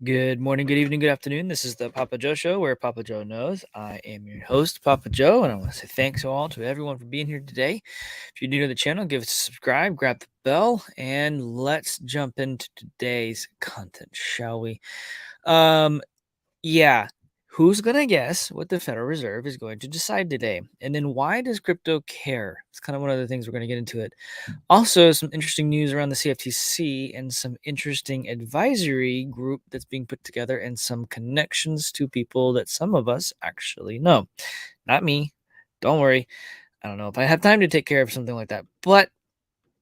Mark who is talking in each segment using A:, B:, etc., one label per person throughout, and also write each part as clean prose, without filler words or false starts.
A: Good morning, good evening, good afternoon. This is the Papa Joe Show, where Papa Joe knows. I am your host, Papa Joe, and I want to say thanks to everyone for being here today. If you're new to the channel, give us a subscribe, grab the bell, and let's jump into today's content, shall we? Um, yeah, who's gonna guess what the Federal Reserve is going to decide today? And then why does crypto care? It's kind of one of the things we're going to get into it. Also, some interesting news around the CFTC and some interesting advisory group that's being put together and some connections to people that some of us actually know. Not me. Don't worry. I don't know if I have time to take care of something like that. But,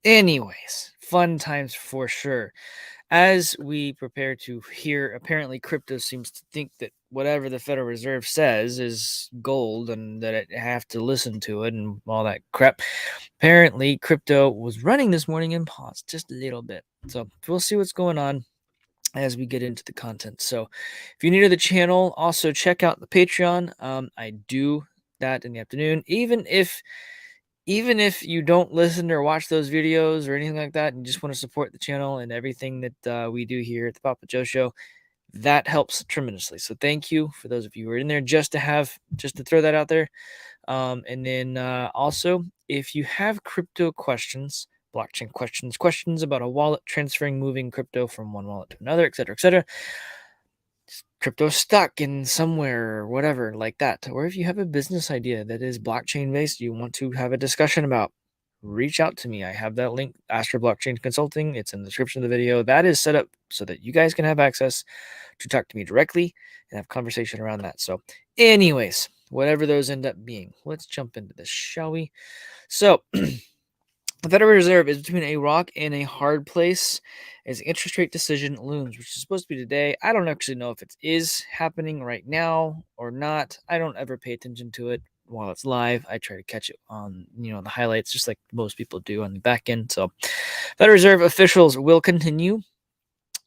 A: anyways, fun times for sure. As we prepare to hear, apparently crypto seems to think that whatever the Federal Reserve says is gold and that it have to listen to it and all that crap. Apparently, crypto was running this morning and paused just a little bit. So we'll see what's going on as we get into the content. So if you're new to the channel, also check out the Patreon. I do that in the afternoon, even if you don't listen or watch those videos or anything like that and just want to support the channel and everything that we do here at the Papa Joe Show, that helps tremendously. So thank you for those of you who are in there just to throw that out there. And then also, if you have crypto questions, blockchain questions about a wallet transferring, moving crypto from one wallet to another, etc., crypto stuck in somewhere or whatever like that, or if you have a business idea that is blockchain based you want to have a discussion about, reach out to me. I have that link, Ask for Blockchain Consulting. It's in the description of the video. That is set up so that you guys can have access to talk to me directly and have conversation around that. So anyways, whatever those end up being, let's jump into this, shall we? So the Federal Reserve is between a rock and a hard place as interest rate decision looms, which is supposed to be today. I don't actually know if it is happening right now or not. I don't ever pay attention to it while it's live. I try to catch it on, the highlights, just like most people do on the back end. So Federal Reserve officials will convene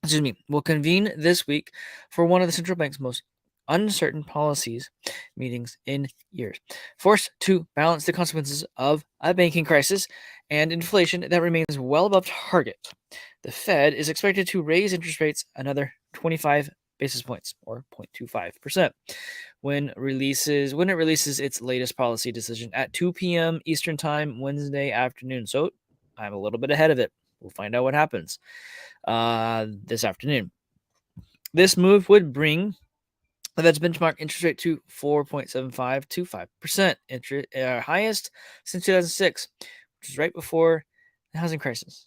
A: this week for one of the central bank's most uncertain policies meetings in years, forced to balance the consequences of a banking crisis and inflation that remains well above target. The Fed is expected to raise interest rates another 25 basis points, or 0.25%, when it releases its latest policy decision at 2 p.m. Eastern Time Wednesday afternoon. So I'm a little bit ahead of it. We'll find out what happens this afternoon. This move would bring the Fed's benchmark interest rate to 4.75 to 5%, highest since 2006, which is right before the housing crisis.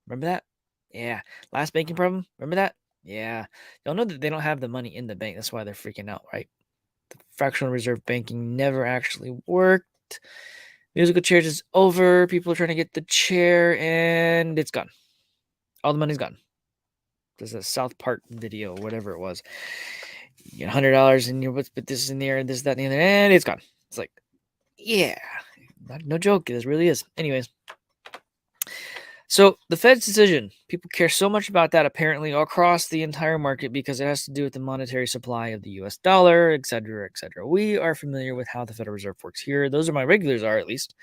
A: Remember that? Yeah. Last banking problem? Remember that? Yeah. Y'all know that they don't have the money in the bank. That's why they're freaking out, right? The fractional reserve banking never actually worked. Musical chairs is over. People are trying to get the chair, and it's gone. All the money's gone. There's a South Park video, whatever it was. You get $100 and you put this in there and this, that, and the other, and it's gone. It's like, yeah, no joke. This really is. Anyways, so the Fed's decision, people care so much about that apparently across the entire market because it has to do with the monetary supply of the US dollar, etc., etc. We are familiar with how the Federal Reserve works here. Those are my regulars are, at least.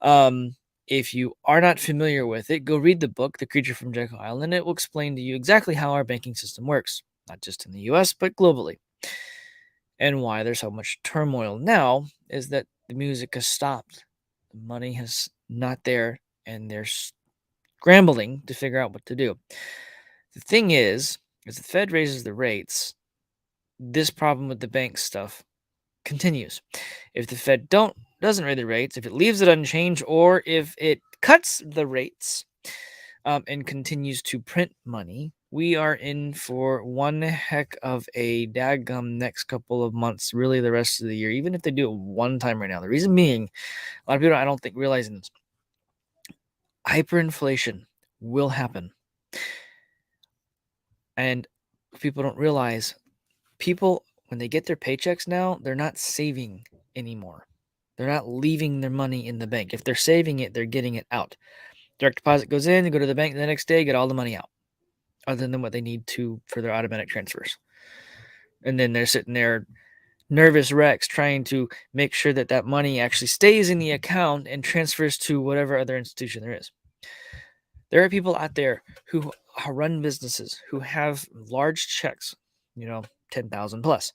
A: If you are not familiar with it, go read the book, The Creature from Jekyll Island. It will explain to you exactly how our banking system works, not just in the US, but globally. And why there's so much turmoil now is that the music has stopped. The money is not there, and they're scrambling to figure out what to do. The thing is, as the Fed raises the rates, this problem with the bank stuff continues. If the Fed doesn't raise the rates, if it leaves it unchanged, or if it cuts the rates and continues to print money, we are in for one heck of a daggum next couple of months, really the rest of the year, even if they do it one time right now. The reason being, a lot of people, I don't think, realizing this, hyperinflation will happen. And people don't realize, people, when they get their paychecks now, they're not saving anymore. They're not leaving their money in the bank. If they're saving it, they're getting it out. Direct deposit goes in, they go to the bank the next day, get all the money out, other than what they need to for their automatic transfers. And then they're sitting there, nervous wrecks, trying to make sure that that money actually stays in the account and transfers to whatever other institution there is. There are people out there who run businesses who have large checks, 10,000 plus.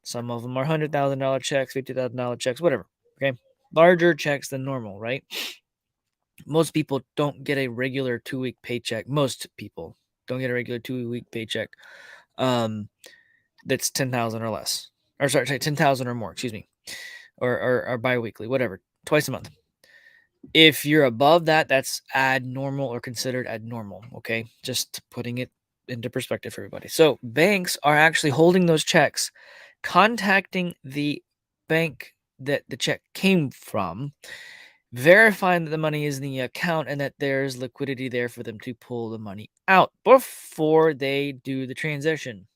A: Some of them are $100,000 checks, $50,000 checks, whatever. Okay. Larger checks than normal, right? Most people don't get a regular 2-week paycheck. Most people don't get a regular 2-week paycheck that's 10,000 or less. Or sorry, 10,000 or more, excuse me. Or bi-weekly, whatever, twice a month. If you're above that, that's abnormal or considered abnormal, okay? Just putting it into perspective for everybody. So banks are actually holding those checks, contacting the bank that the check came from, verifying that the money is in the account and that there's liquidity there for them to pull the money out before they do the transaction.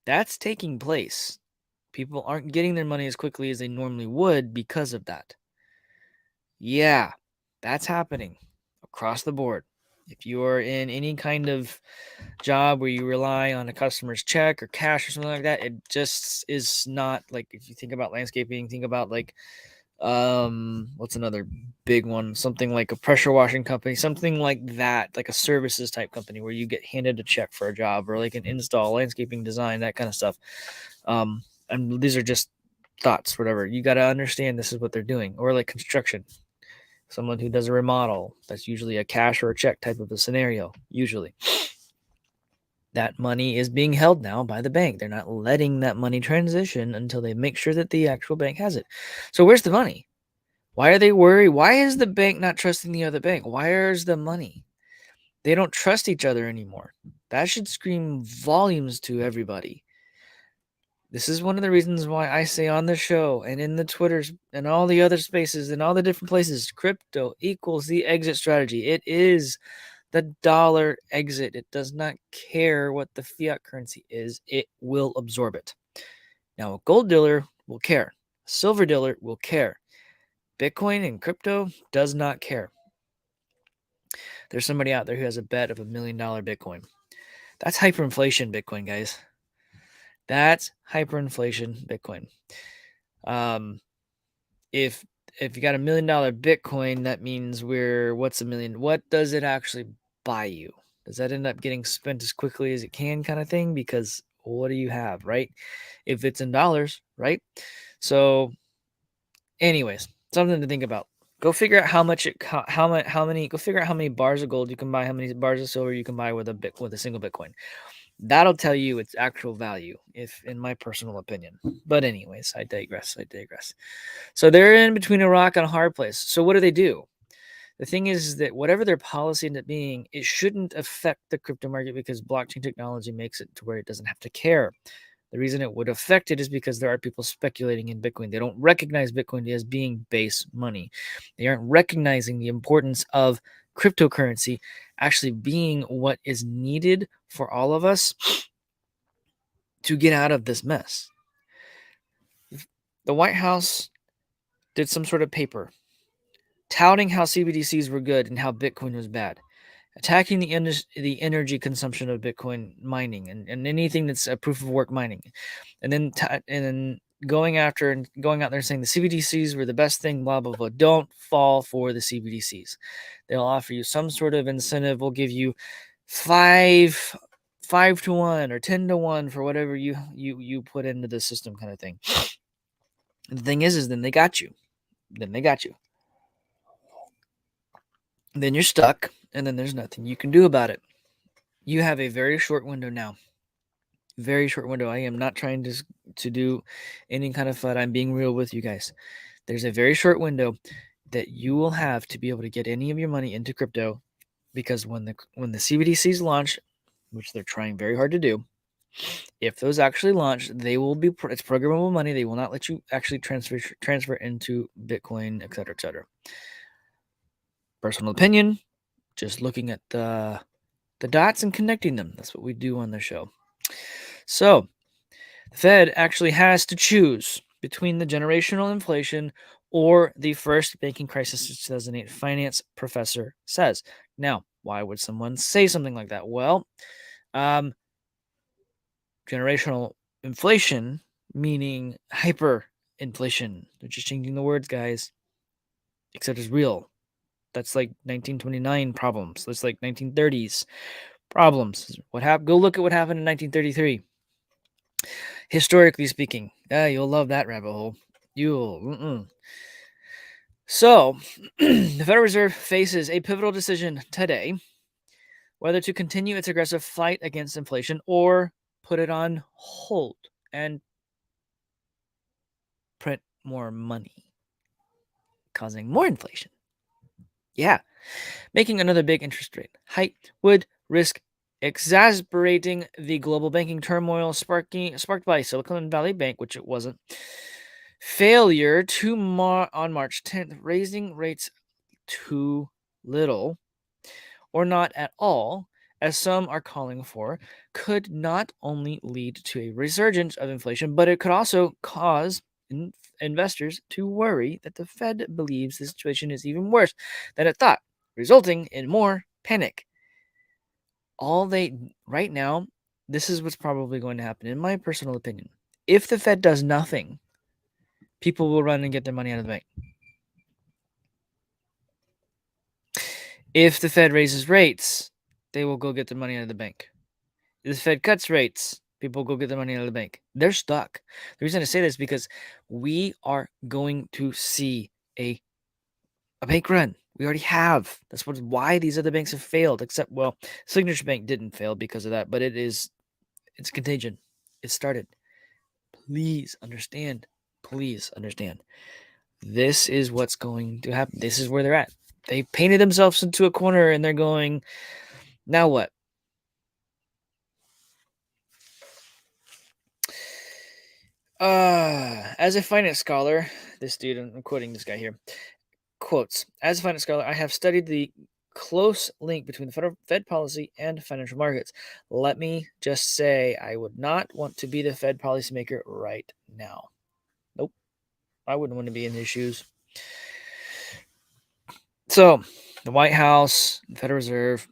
A: That's taking place. People aren't getting their money as quickly as they normally would because of that. Yeah, that's happening across the board. If you are in any kind of job where you rely on a customer's check or cash or something like that, it just is not like, if you think about landscaping, think about like what's another big one? Something like a pressure washing company, something like that, like a services type company where you get handed a check for a job, or like an install, landscaping design, that kind of stuff. And these are just thoughts, whatever. You got to understand this is what they're doing. Or like construction, someone who does a remodel, that's usually a cash or a check type of a scenario. Usually that money is being held now by the bank. They're not letting that money transition until they make sure that the actual bank has it. So where's the money? Why are they worried? Why is the bank not trusting the other bank? Where's the money? They don't trust each other anymore. That should scream volumes to everybody. This is one of the reasons why I say on the show and in the Twitters and all the other spaces and all the different places, crypto equals the exit strategy. It is the dollar exit. It does not care what the fiat currency is. It will absorb it. Now, a gold dealer will care. A silver dealer will care. Bitcoin and crypto does not care. There's somebody out there who has a bet of $1 million Bitcoin. That's hyperinflation Bitcoin, guys. That's hyperinflation Bitcoin. If you got $1 million Bitcoin, that means what's a million? What does it actually buy you? Does that end up getting spent as quickly as it can, kind of thing? Because what do you have, right? If it's in dollars, right? So, anyways, something to think about. Go figure out how many. Go figure out how many bars of gold you can buy, how many bars of silver you can buy with a single Bitcoin. That'll tell you its actual value, if in my personal opinion. But anyways, I digress. So they're in between a rock and a hard place. So what do? The thing is that whatever their policy ends up being, it shouldn't affect the crypto market because blockchain technology makes it to where it doesn't have to care. The reason it would affect it is because there are people speculating in Bitcoin. They don't recognize Bitcoin as being base money. They aren't recognizing the importance of cryptocurrency actually being what is needed for all of us to get out of this mess. The White House did some sort of paper touting how CBDCs were good and how Bitcoin was bad, attacking the energy consumption of Bitcoin mining and anything that's a proof of work mining, and then going out there and saying the CBDCs were the best thing, blah blah blah. Don't fall for the CBDCs. They'll offer you some sort of incentive. We'll give you 5 to 1 or 10 to 1 for whatever you put into the system, kind of thing. And the thing is then they got you. Then you're stuck, and then there's nothing you can do about it. You have a very short window now. Very short window. I am not trying to do any kind of FUD. I'm being real with you guys. There's a very short window that you will have to be able to get any of your money into crypto, because when the CBDCs launch, which they're trying very hard to do, if those actually launch, they will be it's programmable money. They will not let you actually transfer into Bitcoin, etc., etc. Personal opinion, just looking at the dots and connecting them. That's what we do on the show. So the Fed actually has to choose between the generational inflation or the first banking crisis of 2008, finance professor says. Now, why would someone say something like that? Well, generational inflation, meaning hyperinflation. They're just changing the words, guys. Except it's real. That's like 1929 problems. That's like 1930s problems. What happened? Go look at what happened in 1933. Historically speaking, you'll love that rabbit hole. You'll. So, the Federal Reserve faces a pivotal decision today whether to continue its aggressive fight against inflation or put it on hold and print more money, causing more inflation. Yeah, making another big interest rate hike would risk exacerbating the global banking turmoil sparked by Silicon Valley Bank, which it wasn't. Failure on March 10th, raising rates too little or not at all, as some are calling for, could not only lead to a resurgence of inflation, but it could also cause investors to worry that the Fed believes the situation is even worse than it thought, resulting in more panic. Right now, this is what's probably going to happen, in my personal opinion. If the Fed does nothing, people will run and get their money out of the bank. If the Fed raises rates, they will go get their money out of the bank. If the Fed cuts rates, people go get their money out of the bank. They're stuck. The reason I say this is because we are going to see a bank run. We already have. That's why these other banks have failed. Except, well, Signature Bank didn't fail because of that, but it's contagion. It started. Please understand. Please understand. This is what's going to happen. This is where they're at. They painted themselves into a corner and they're going, now what? As a finance scholar, this dude, I'm quoting this guy here, quotes, as a finance scholar, I have studied the close link between the Fed policy and financial markets. Let me just say, I would not want to be the Fed policymaker right now. Nope. I wouldn't want to be in his shoes. So, the White House, the Federal Reserve,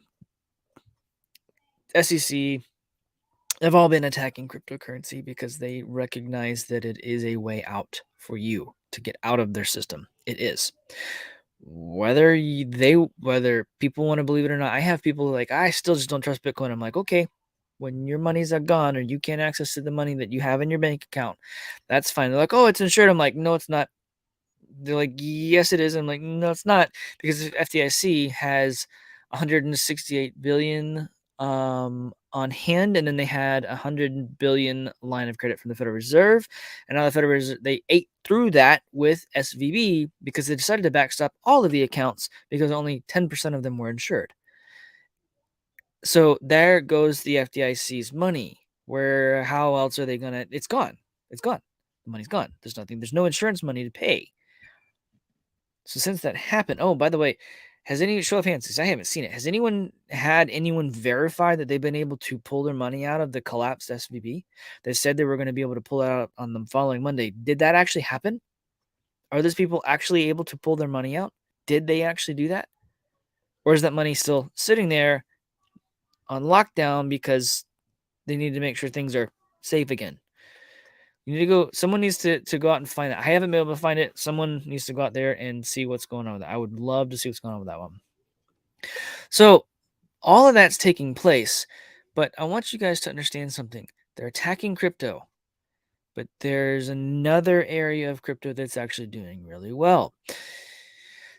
A: SEC, they've all been attacking cryptocurrency because they recognize that it is a way out for you to get out of their system. It is. Whether people want to believe it or not, I have people like, I still just don't trust Bitcoin. I'm like, okay, when your money's gone or you can't access to the money that you have in your bank account, that's fine. They're like, oh, it's insured. I'm like, no, it's not. They're like, yes, it is. I'm like, no, it's not, because the FDIC has 168 billion on hand, and then they had 100 billion line of credit from the Federal Reserve, and now the Federal Reserve, they ate through that with SVB because they decided to backstop all of the accounts because only 10% of them were insured. So there goes the FDIC's money. How else are they gonna? It's gone. It's gone. The money's gone. There's no insurance money to pay. So since that happened, oh, by the way, has any show of hands, because I haven't seen it, has anyone had anyone verify that they've been able to pull their money out of the collapsed SVB? They said they were going to be able to pull it out on the following Monday. Did that actually happen? Are those people actually able to pull their money out? Did they actually do that? Or is that money still sitting there on lockdown because they need to make sure things are safe again? You need to go. Someone needs to go out and find it. I haven't been able to find it. Someone needs to go out there and see what's going on with that. I would love to see what's going on with that one. So all of that's taking place, but I want you guys to understand something. They're attacking crypto, but there's another area of crypto that's actually doing really well.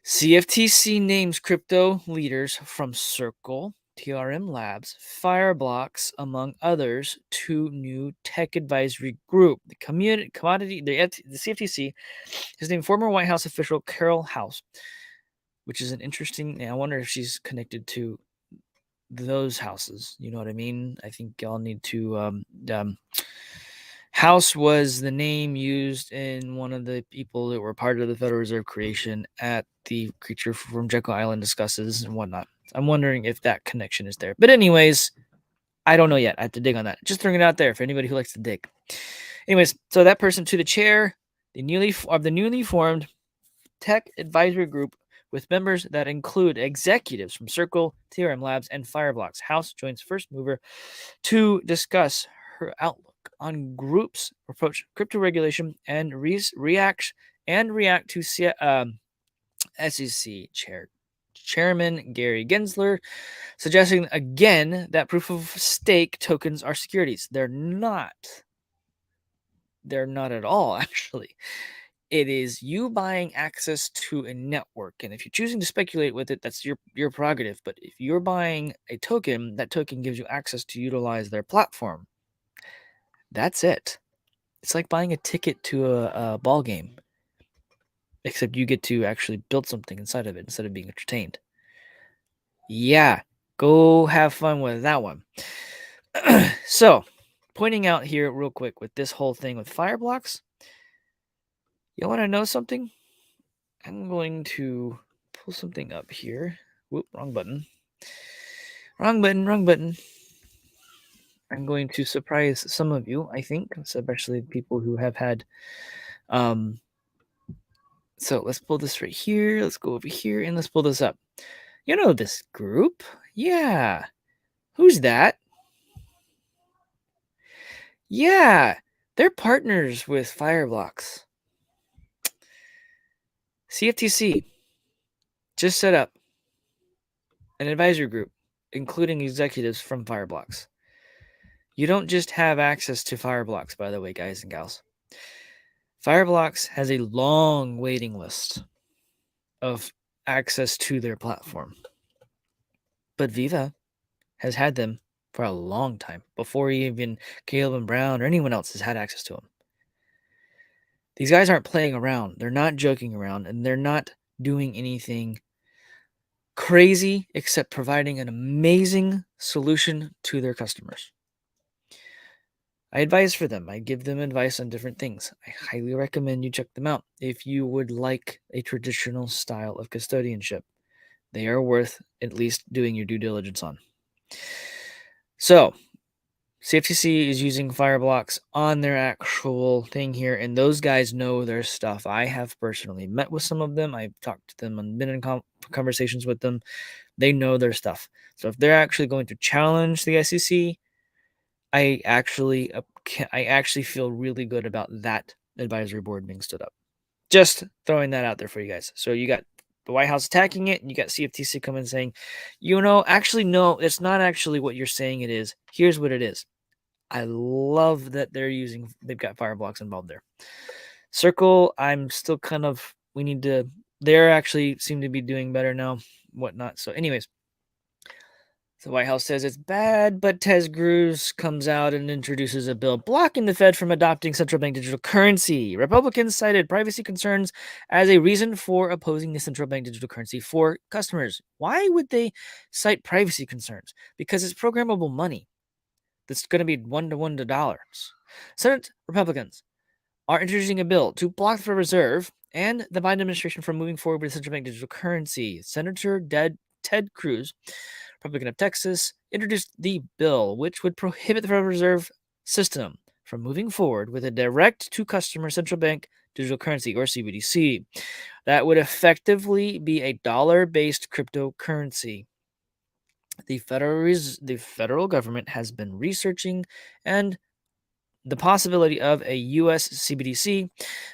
A: CFTC names crypto leaders from Circle, TRM Labs, Fireblocks, among others, to new tech advisory group. The CFTC has named former White House official Carol House, which is an interesting. I wonder if she's connected to those houses. You know what I mean? I think y'all need to. House was the name used in one of the people that were part of the Federal Reserve creation at the Creature from Jekyll Island discusses and whatnot. I'm wondering if that connection is there. But anyways, I don't know yet. I have to dig on that. Just throwing it out there for anybody who likes to dig. Anyways, so that person to the chair the newly formed tech advisory group with members that include executives from Circle, TRM Labs, and Fireblocks. House joins first mover to discuss her outlook on groups approach crypto regulation and react to SEC Chair chairman Gary Gensler, suggesting again that proof of stake tokens are securities. They're not. They're not at all, actually. It is you buying access to a network, and if you're choosing to speculate with it, that's your prerogative. But if you're buying a token, that token gives you access to utilize their platform. That's it. It's like buying a ticket to a ball game, except you get to actually build something inside of it instead of being entertained. Yeah, go have fun with that one. So, pointing out here real quick with this whole thing with Fireblocks, you want to know something? I'm going to pull something up here. Whoop, wrong button. Wrong button. I'm going to surprise some of you, I think, especially people who have had. So let's pull this right here. Let's go over here and let's pull this up. You know this group? Yeah. Who's that? Yeah. They're partners with Fireblocks. CFTC just set up an advisory group, including executives from Fireblocks. You don't just have access to Fireblocks, by the way, guys and gals. Fireblocks has a long waiting list of access to their platform. But Viva has had them for a long time, before even Caleb and Brown or anyone else has had access to them. These guys aren't playing around. They're not joking around, and they're not doing anything crazy except providing an amazing solution to their customers. I advise for them. I give them advice on different things. I highly recommend you check them out if you would like a traditional style of custodianship. They are worth at least doing your due diligence on. So, CFTC is using Fireblocks on their actual thing here, and those guys know their stuff. I have personally met with some of them. I've talked to them and been in conversations with them. They know their stuff. So if they're actually going to challenge the SEC, I actually feel really good about that advisory board being stood up. Just throwing that out there for you guys. So you got the White House attacking it, and you got CFTC coming and saying, actually, no, it's not actually what you're saying it is. Here's what it is. I love that they've got Fireblocks involved there. Circle, I'm still kind of, they're actually seem to be doing better now, whatnot. So anyways, the White House says it's bad, but Ted Cruz comes out and introduces a bill blocking the Fed from adopting central bank digital currency. Republicans cited privacy concerns as a reason for opposing the central bank digital currency for customers. Why would they cite privacy concerns? Because it's programmable money that's going to be one-to-one to dollars. Senate Republicans are introducing a bill to block the Federal Reserve and the Biden administration from moving forward with central bank digital currency. Senator Ted Cruz, Republican of Texas, introduced the bill, which would prohibit the Federal Reserve System from moving forward with a direct-to-customer central bank digital currency, or CBDC. That would effectively be a dollar-based cryptocurrency. The federal government has been researching and the possibility of a U.S. CBDC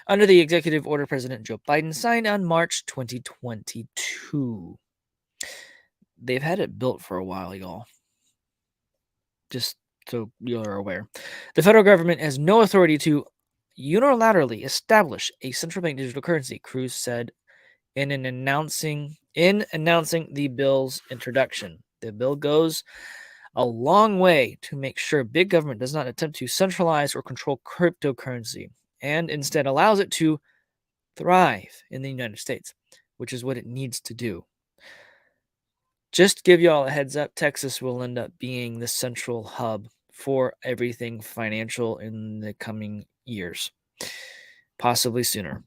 A: under the executive order President Joe Biden signed on March 2022. They've had it built for a while, y'all. Just so you're aware. The federal government has no authority to unilaterally establish a central bank digital currency, Cruz said in announcing the bill's introduction. The bill goes a long way to make sure big government does not attempt to centralize or control cryptocurrency, and instead allows it to thrive in the United States, which is what it needs to do. Just give y'all a heads up, Texas will end up being the central hub for everything financial in the coming years, possibly sooner.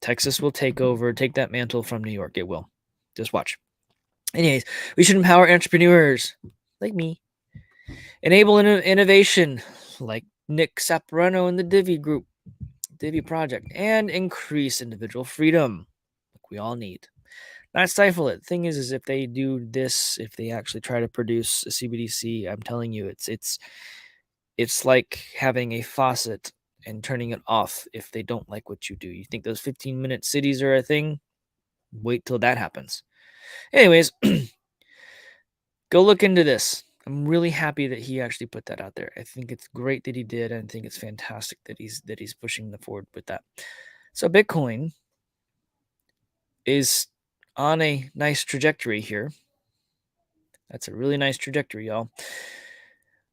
A: Texas will take that mantle from New York. It will. Just watch. Anyways, we should empower entrepreneurs like me, enable innovation like Nick Saporano and the Divi Project, and increase individual freedom like we all need. Not stifle it. Thing is if they do this, if they actually try to produce a CBDC, I'm telling you, it's like having a faucet and turning it off if they don't like what you do. You think those 15-minute cities are a thing? Wait till that happens. Anyways, go look into this. I'm really happy that he actually put that out there. I think it's great that he did, and I think it's fantastic that he's pushing the forward with that. So Bitcoin is on a nice trajectory here. That's a really nice trajectory, y'all.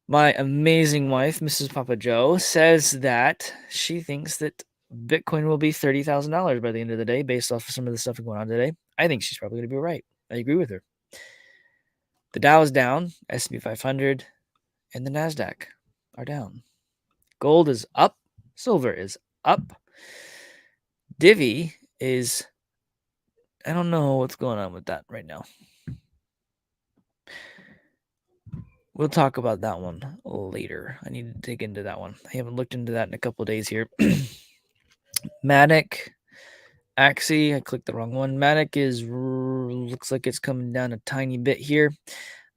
A: My amazing wife, Mrs. PAPAJO, says that she thinks that Bitcoin will be $30,000 by the end of the day based off of some of the stuff going on today. I think she's probably going to be right. I agree with her. The Dow is down, S&P 500, and the NASDAQ are down. Gold is up, silver is up. Divi is, I don't know what's going on with that right now. We'll talk about that one later. I need to dig into that one. I haven't looked into that in a couple of days here. Matic, Axie, I clicked the wrong one. Matic looks like it's coming down a tiny bit here.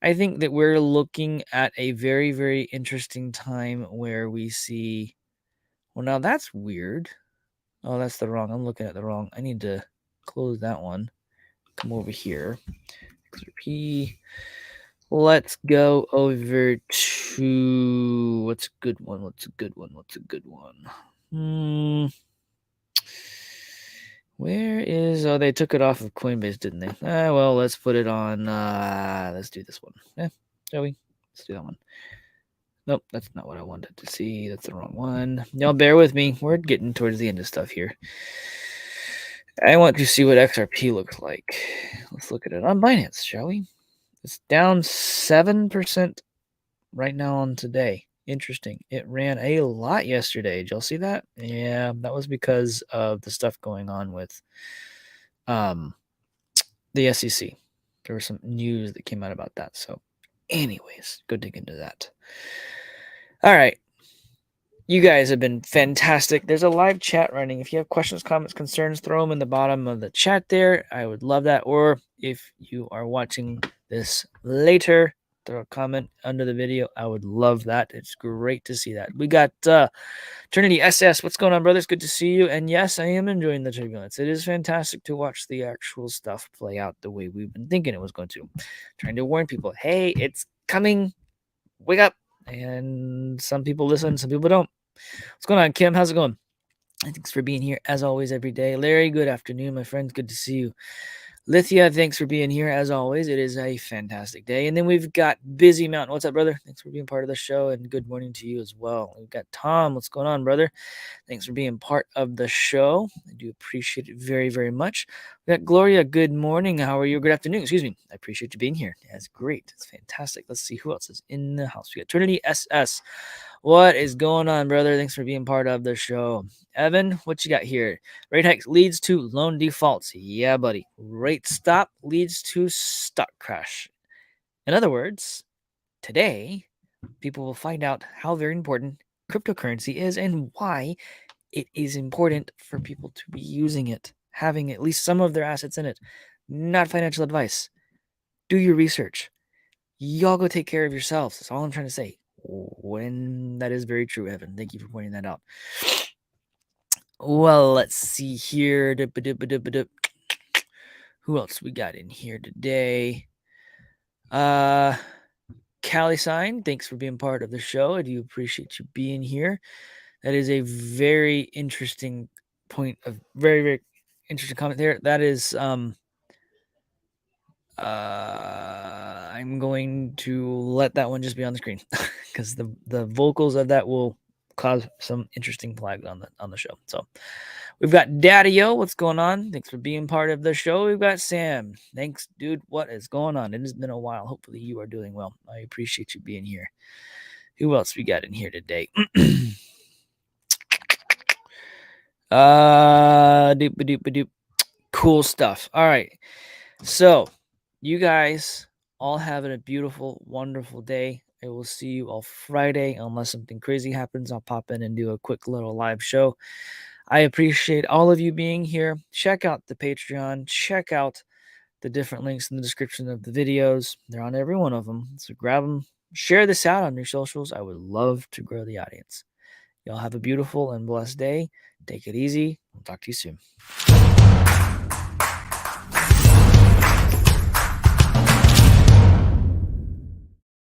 A: I think that we're looking at a very, very interesting time where we see, well, now that's weird. Oh, that's the wrong. I'm looking at the wrong. I need to close that one. Come over here. XRP. Let's go over to what's a good one? Where is, oh, they took it off of Coinbase, didn't they? Well, let's put it on, let's do this one. Shall we? Let's do that one. Nope, that's not what I wanted to see. That's the wrong one. Y'all bear with me. We're getting towards the end of stuff here. I want to see what XRP looks like. Let's look at it on Binance, shall we? It's down 7% right now on today. Interesting. It ran a lot yesterday. Did y'all see that? Yeah, that was because of the stuff going on with the SEC. There was some news that came out about that. So anyways, go dig into that. All right. You guys have been fantastic. There's a live chat running. If you have questions, comments, concerns, throw them in the bottom of the chat there. I would love that. Or if you are watching this later, throw a comment under the video. I would love that. It's great to see that. We got Trinity SS. What's going on, brothers? Good to see you. And yes, I am enjoying the turbulence. It is fantastic to watch the actual stuff play out the way we've been thinking it was going to. Trying to warn people, hey, it's coming. Wake up. And some people listen, some people don't. What's going on, Kim? How's it going? Thanks for being here, as always, every day. Larry, good afternoon, my friends. Good to see you. Lithia, thanks for being here, as always. It is a fantastic day. And then we've got Busy Mountain. What's up, brother? Thanks for being part of the show, and good morning to you as well. We've got Tom. What's going on, brother? Thanks for being part of the show. I do appreciate it very, very much. We got Gloria. Good morning. How are you? Good afternoon. Excuse me. I appreciate you being here. That's great. It's fantastic. Let's see who else is in the house. We got Trinity SS. What is going on, brother? Thanks for being part of the show. Evan, what you got here? Rate hikes leads to loan defaults. Yeah, buddy. Rate stop leads to stock crash. In other words, today, people will find out how very important cryptocurrency is and why it is important for people to be using it, having at least some of their assets in it. Not financial advice. Do your research. Y'all go take care of yourselves. That's all I'm trying to say. When that is very true, Evan. Thank you for pointing that out. Well, let's see here. Who else we got in here today? Callie Sign, thanks for being part of the show. I do appreciate you being here. That is a very interesting point of very, very interesting comment there. That is I'm going to let that one just be on the screen because the vocals of that will cause some interesting flags on the show. So we've got Daddy-O. What's going on? Thanks for being part of the show. We've got Sam. Thanks, dude. What is going on? It has been a while. Hopefully you are doing well. I appreciate you being here. Who else we got in here today? Cool stuff. All right. So you guys all having a beautiful, wonderful day. I will see you all Friday. Unless something crazy happens, I'll pop in and do a quick little live show. I appreciate all of you being here. Check out the Patreon. Check out the different links in the description of the videos. They're on every one of them. So grab them. Share this out on your socials. I would love to grow the audience. Y'all have a beautiful and blessed day. Take it easy. I'll talk to you soon.